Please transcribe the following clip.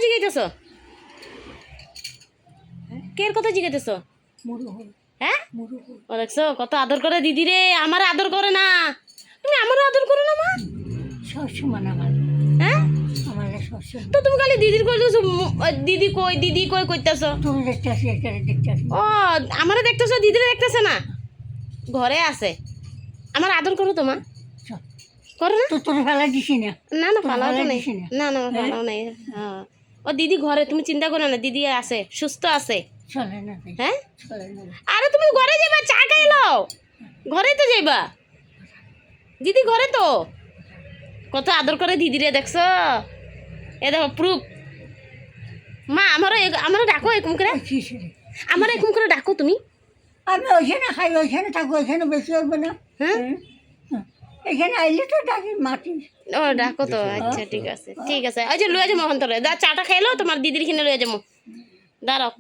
জিগাইতেছ? কের কথা জিগাইতেছ? হ্যাঁ ও দেখছো কত আদর করে দিদি রে। আমার আদর করে না, তুমি আমার আদর করো না মা? হ্যাঁ তো তুমি খালি দিদির কইতেছো, দিদি কই দিদি কই কইতেছো। ও আমারে দেখতেছো, দিদিরে দেখতেছে না? ঘরে আছে। আমার আদর করো তো মা? করো না? তোর ফেলা দিছি না। না না ফালাও তো নেই, না না ফালাও নেই। হ্যাঁ ও দিদি ঘরে, তুমি চিন্তা করো না, দিদি আছে, সুস্থ আছে। চলে না। হ্যাঁ চলে না। আরে তুমি ঘরে যাবা, চা খাইলো, ঘরে তো যাইবা, দিদি ঘরে তো। কত আদর করে দিদিরে দেখছো? এ দেখো প্রুফ। মা আমারও ডাকো এরকম করে, আমার এরকম করে ডাকো তুমি। আমি ওইখানে খাই, ওইখানে থাকবো, ওইখানে বেশি হবে না। হ্যাঁ এখানে আইলে তো ডাকি মাটি। ও ডাকো তো, আচ্ছা ঠিক আছে ঠিক আছে। ওই যে লয়ে যাবো ওখান থেকে, চাটা খাইলো, তোমার দিদির কিনে লয়ে যাবো, দাঁড়াও।